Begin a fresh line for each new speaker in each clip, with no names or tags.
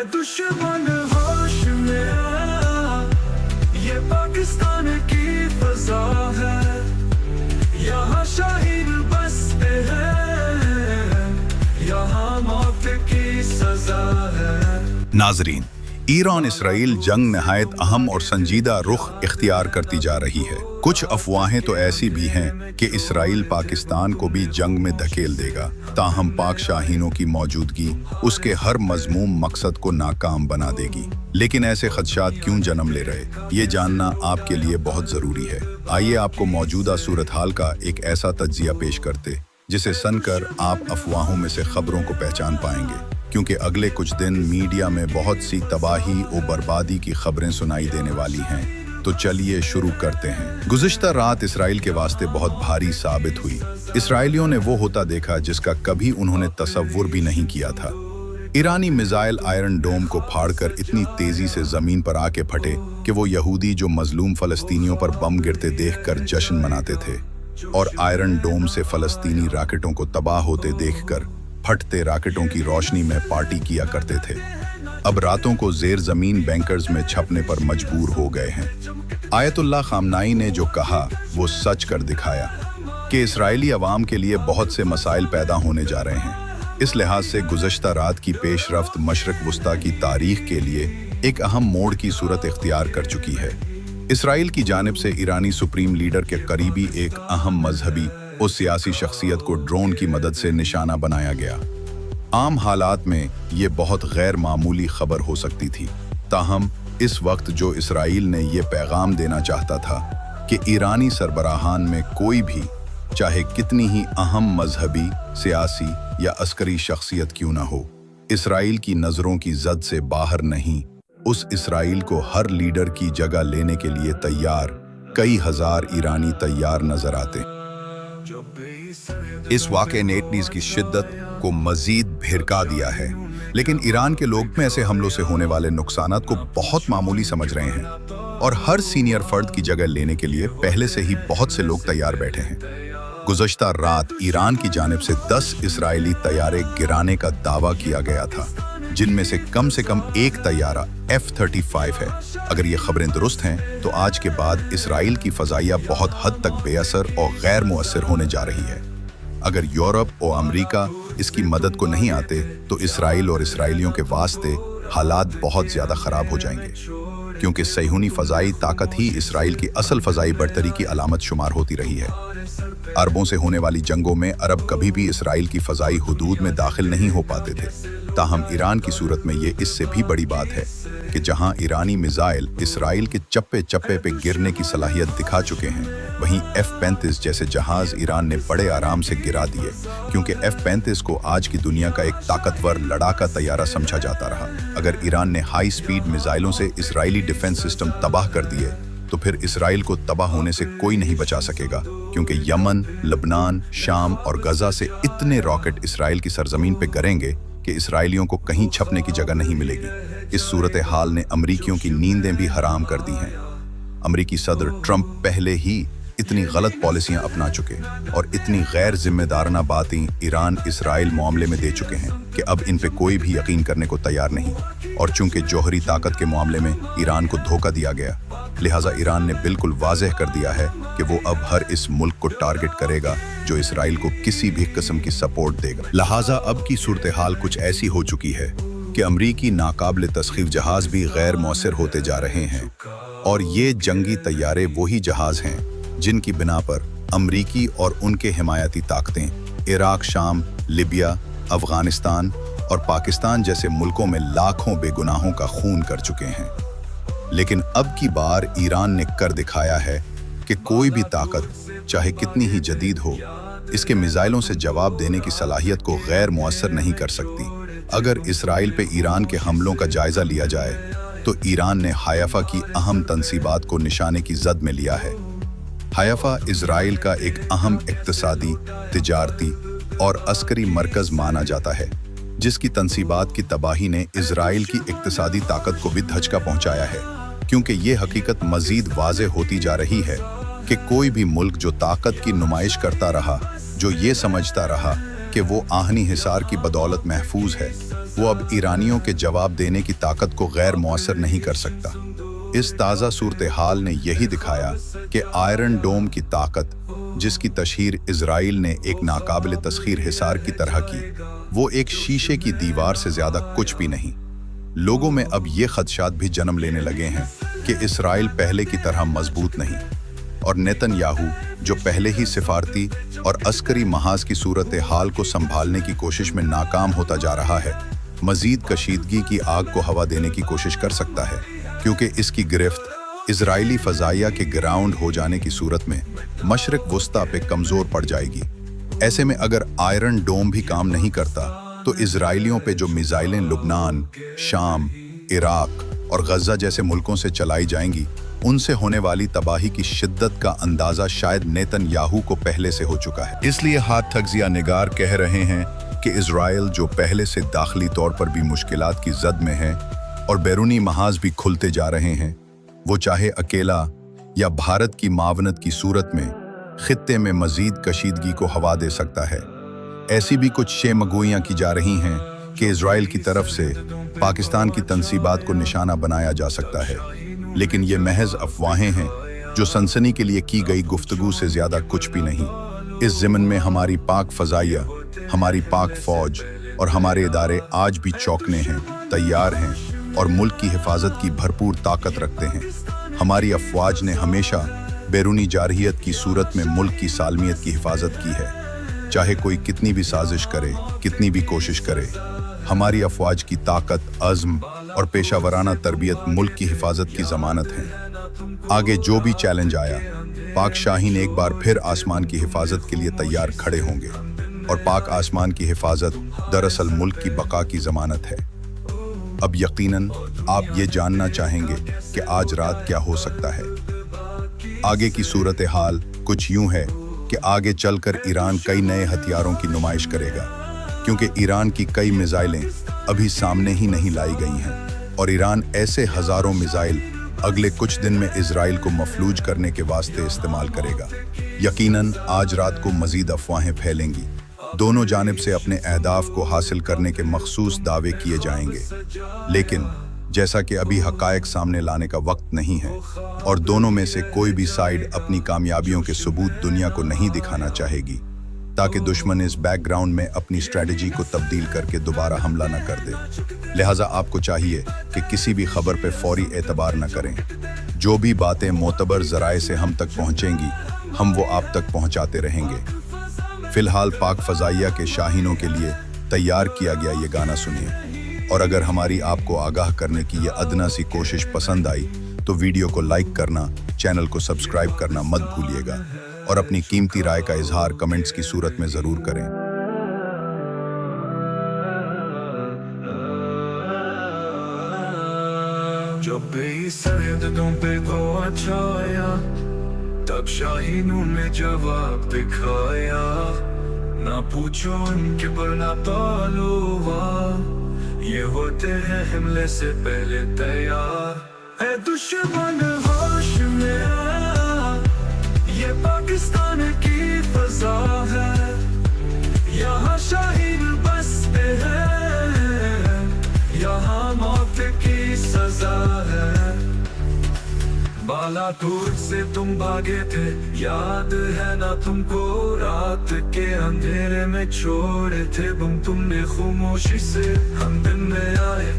दुश्मन होश में आया, ये पाकिस्तान की फजा है, यहाँ शाहीन बसते हैं, यहाँ मौत की सजा है।
नाजरीन, ईरान इसराइल जंग नहायत अहम और संजीदा रुख इख्तियार करती जा रही है। कुछ अफवाहें तो ऐसी भी हैं कि इसराइल पाकिस्तान को भी जंग में धकेल देगा, ताहम पाक शाहीनों की मौजूदगी उसके हर मजमूम मकसद को नाकाम बना देगी। लेकिन ऐसे खदशात क्यों जन्म ले रहे, ये जानना आपके लिए बहुत ज़रूरी है। आइए आपको मौजूदा सूरत हाल का एक ऐसा तज्जिया पेश करते जिसे सुनकर आप अफवाहों में से खबरों को पहचान पाएंगे, क्योंकि अगले कुछ दिन मीडिया में बहुत सी तबाही और बर्बादी की खबरें सुनाई देने वाली हैं। तो चलिए शुरू करते हैं। गुज़िश्ता रात इसराइल के वास्ते बहुत भारी साबित हुई। इसराइलियों ने वो होता देखा जिसका कभी उन्होंने तसव्वुर भी नहीं किया था। ईरानी मिसाइल आयरन डोम को फाड़कर इतनी तेजी से जमीन पर आके फटे कि वो यहूदी जो मजलूम फ़लस्तीनियों पर बम गिरते देखकर जश्न मनाते थे, और आयरन डोम से फ़लस्तीनी रॉकेटों को तबाह होते देखकर फटते रॉकेटों की रोशनी में पार्टी किया करते थे, अब रातों को ज़ेर ज़मीन बैंकर्स में छपने पर मजबूर हो गए हैं। आयतुल्लाह खामनाई ने जो कहा वो सच कर दिखाया कि इसराइली अवाम के लिए बहुत से मसाइल पैदा होने जा रहे हैं। इस लिहाज से गुज़श्ता रात की पेशरफ्त मशरक़ वुस्ता की तारीख के लिए एक अहम मोड़ की सूरत इख्तियार कर चुकी है। इसराइल की जानिब से ईरानी सुप्रीम लीडर के करीबी एक अहम मजहबी और सियासी शख्सियत को ड्रोन की मदद से निशाना बनाया गया। आम हालात में ये बहुत गैर मामूली खबर हो सकती थी, ताहम इस वक्त जो इसराइल ने ये पैगाम देना चाहता था कि ईरानी सरबराहान में कोई भी, चाहे कितनी ही अहम मजहबी, सियासी या अस्करी शख्सियत क्यों ना हो, इसराइल की नज़रों की जद से बाहर नहीं, उस इसराइल को हर लीडर की जगह लेने के लिए तैयार कई हजार ईरानी तैयार नजर आते। इस वाक़े ने नीज़ की शिद्दत को मजीद भिड़का दिया है, लेकिन ईरान के लोग में ऐसे हमलों से होने वाले नुकसानात को बहुत मामूली समझ रहे हैं और हर सीनियर फर्द की जगह लेने के लिए पहले से ही बहुत से लोग तैयार बैठे हैं। गुज़श्ता रात ईरान की जानिब से 10 इसराइली तैयारे गिराने का दावा किया गया था, जिनमें से कम एक तैयारा F-35 है। अगर ये खबरें दुरुस्त हैं तो आज के बाद इसराइल की फ़ज़ाइया बहुत हद तक बेअसर और गैर मुअस्सर होने जा रही है। अगर यूरोप और अमेरिका इसकी मदद को नहीं आते तो इसराइल और इसराइलियों के वास्ते हालात बहुत ज़्यादा ख़राब हो जाएंगे, क्योंकि सहीयूनी फ़ज़ाई ताकत ही इसराइल की असल फ़ज़ाई बरतरी की अलामत शुमार होती रही है। अरबों से होने वाली जंगों में अरब कभी भी इसराइल की फ़ज़ाई हुदूद में दाखिल नहीं हो पाते थे, ताहम ईरान की सूरत में ये इससे भी बड़ी बात है कि जहां ईरानी मिसाइल इसराइल के चप्पे चप्पे पे गिरने की सलाहियत दिखा चुके हैं, वहीं F-35 जैसे जहाज ईरान ने बड़े आराम से गिरा दिए, क्योंकि F-35 को आज की दुनिया का एक ताकतवर लड़ाका तैयारा समझा जाता रहा। अगर ईरान ने हाई स्पीड मिसाइलों से इसराइली डिफेंस सिस्टम तबाह कर दिए तो फिर इसराइल को तबाह होने से कोई नहीं बचा सकेगा, क्योंकि यमन, लबनान, शाम और गजा से इतने रॉकेट इसराइल की सरजमीन पे गिरेंगे कि इसराइलियों को कहीं छपने की जगह नहीं मिलेगी। इस सूरत हाल ने अमरीकियों की नींदें भी हराम कर दी हैं। अमरीकी सदर ट्रंप पहले ही इतनी गलत पॉलिसियां अपना चुके और इतनी गैर जिम्मेदाराना बातें ईरान इसराइल मामले में दे चुके हैं कि अब इन पे कोई भी यकीन करने को तैयार नहीं। और चूंकि जौहरी ताकत के मामले में ईरान को धोखा दिया गया, लिहाजा ईरान ने बिल्कुल वाज़ेह कर दिया है कि वो अब हर इस मुल्क को टारगेट करेगा जो इसराइल को किसी भी किस्म की सपोर्ट देगा। लिहाजा अब की सूरत हाल कुछ ऐसी हो चुकी है कि अमरीकी नाकाबिल तस्खीर जहाज भी गैर मौसर होते जा रहे हैं, और ये जंगी तैयारे वही जहाज हैं जिनकी बिना पर अमरीकी और उनके हिमायती ताकतें इराक, शाम, लिबिया, अफगानिस्तान और पाकिस्तान जैसे मुल्कों में लाखों बेगुनाहों का खून कर चुके हैं। लेकिन अब की बार ईरान ने कर दिखाया है कि कोई भी ताकत, चाहे कितनी ही जदीद हो, इसके मिसाइलों से जवाब देने की सलाहियत को गैर मुअस्सर नहीं कर सकती। अगर इसराइल पे ईरान के हमलों का जायजा लिया जाए तो ईरान ने हाइफा की अहम तंसीबात को निशाने की जद में लिया है। हाइफा इजराइल का एक अहम इक्तिसादी, तिजारती और अस्करी मरकज माना जाता है, जिसकी तंसीबात की तबाही ने इजराइल की इक्तिसादी ताकत को भी धचका पहुंचाया है, क्योंकि ये हकीकत मजीद वाज़ेह होती जा रही है कि कोई भी मुल्क जो ताकत की नुमाइश करता रहा, जो ये समझता रहा कि वो आहनी हिसार की बदौलत महफूज है, वो अब ईरानियों के जवाब देने की ताकत को गैर मुअस्सर नहीं कर सकता। इस ताज़ा सूरत हाल ने यही दिखाया कि आयरन डोम की ताकत, जिसकी तशहीर इजराइल ने एक नाकाबिल तस्खीर हिसार की तरह की, वो एक शीशे की दीवार से ज़्यादा कुछ भी नहीं। लोगों में अब ये खदशात भी जन्म लेने लगे हैं कि इसराइल पहले की तरह मजबूत नहीं, और नेतन्याहू जो पहले ही सिफारती और अस्करी महाज की सूरत हाल को संभालने की कोशिश में नाकाम होता जा रहा है, मजीद कशीदगी की आग को हवा देने की कोशिश कर सकता है, क्योंकि इसकी गिरफ्त इजरायली फ़ज़ाइया के ग्राउंड हो जाने की सूरत में मशरिक वस्ता पे कमज़ोर पड़ जाएगी। ऐसे में अगर आयरन डोम भी काम नहीं करता तो इजरायलियों पे जो मिसाइलें लुबनान, शाम, इराक और गज़ा जैसे मुल्कों से चलाई जाएंगी, उनसे होने वाली तबाही की शिद्दत का अंदाज़ा शायद नेतन्याहू को पहले से हो चुका है। इसलिए हाथ तज्ज़िया निगार कह रहे हैं कि इजराइल जो पहले से दाखिली तौर पर भी मुश्किलात की जद में है और बैरूनी महाज भी खुलते जा रहे हैं, वो चाहे अकेला या भारत की मावनत की सूरत में खित्ते में मजीद कशीदगी को हवा दे सकता है। ऐसी भी कुछ शेमगोइयाँ की जा रही हैं कि इजराइल की तरफ से पाकिस्तान की तनसीबात को निशाना बनाया जा सकता है, लेकिन ये महज अफवाहें हैं जो सनसनी के लिए की गई गुफ्तगू से ज़्यादा कुछ भी नहीं। इस ज़िमन में हमारी पाक फ़ज़ाइया, हमारी पाक फ़ौज और हमारे इदारे आज भी चौंकने हैं, तैयार हैं और मुल्क की हिफाजत की भरपूर ताकत रखते हैं। हमारी अफवाज ने हमेशा बैरूनी जारहियत की सूरत में मुल्क की सालमियत की हिफाजत की है, चाहे कोई कितनी भी साजिश करे, कितनी भी कोशिश करे। हमारी अफवाज की ताकत, अज़्म और पेशावराना तरबियत मुल्क की हिफाजत की ज़मानत है। आगे जो भी चैलेंज आया, पाक शाहीन एक बार फिर आसमान की हिफाजत के लिए तैयार खड़े होंगे, और पाक आसमान की हिफाजत दरअसल मुल्क की बका की ज़मानत है। अब यकीनन आप ये जानना चाहेंगे कि आज रात क्या हो सकता है। आगे की सूरत हाल कुछ यूं है कि आगे चलकर ईरान कई नए हथियारों की नुमाइश करेगा, क्योंकि ईरान की कई मिसाइलें अभी सामने ही नहीं लाई गई हैं, और ईरान ऐसे हज़ारों मिसाइल अगले कुछ दिन में इजराइल को मफलूज करने के वास्ते इस्तेमाल करेगा। यकीनन आज रात को मज़ीद अफवाहें फैलेंगी। दोनों जानिब से अपने अहदाफ को हासिल करने के मखसूस दावे किए जाएंगे, लेकिन जैसा कि अभी हक़ाइक़ सामने लाने का वक्त नहीं है और दोनों में से कोई भी साइड अपनी कामयाबियों के सबूत दुनिया को नहीं दिखाना चाहेगी, ताकि दुश्मन इस बैकग्राउंड में अपनी स्ट्रेटजी को तब्दील करके दोबारा हमला न कर दे। लिहाजा आपको चाहिए कि किसी भी खबर पे फौरी एतबार न करें। जो भी बातें मोतबर ज़राए से हम तक पहुँचेंगी, हम वो आप तक पहुँचाते रहेंगे। फ़िलहाल पाक फ़ज़ाइया के शाहीनों के लिए तैयार किया गया ये गाना सुनिए, और अगर हमारी आपको आगाह करने की ये अदना सी कोशिश पसंद आई तो वीडियो को लाइक करना, चैनल को सब्सक्राइब करना मत भूलिएगा, और अपनी कीमती राय का इजहार कमेंट्स की सूरत में ज़रूर करें।
जब बेसरहदों पे गोवा छाया, तब शाहीनों ने जवाब दिखाया। ना पूछो उनके बना तालो हुआ, ये होते हैं हमले से पहले तैयार। है दुश्मन होश में आ, ये पाकिस्तान की फ़ज़ा है, यहाँ शाहीन बसते हैं, यहाँ मौत की सज़ा है। बालाकोट से तुम भागे थे, याद है ना तुमको, रात के अंधेरे में छोड़े थे बम तुमने खामोशी से। हम दिन में आए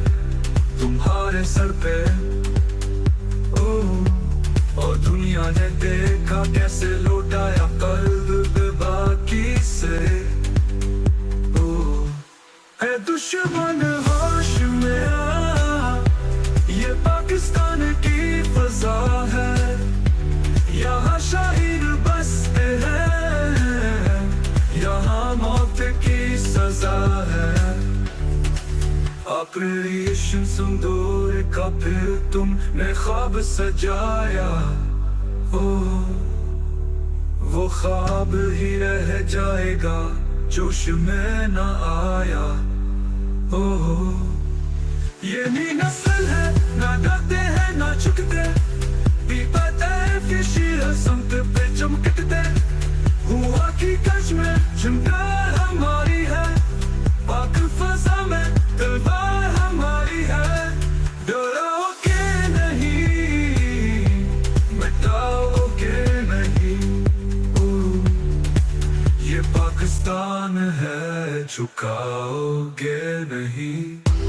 तुम्हारे सर पे, और दुनिया ने देखा कैसे लौटाया कल्ब बाकी से। है दुश्मन होश में आ, ये पाकिस्तान की फ़ज़ा है, यहाँ शाहीन बसते हैं, यहाँ मौत की सज़ा है। ऑपरेशन सिंदूर का फिर तुमने ख्वाब सजाया, वो ख्वाब ही रह जाएगा, जोश में न आया। ये नहीं नस्ल है, ना डरते हैं ना झुकते, भी पता है कि शीर संत पे चमकते। हुआ की कश में चिंगार हमारी है, पाक फ़ज़ा में तलवार है झुकाओगे नहीं।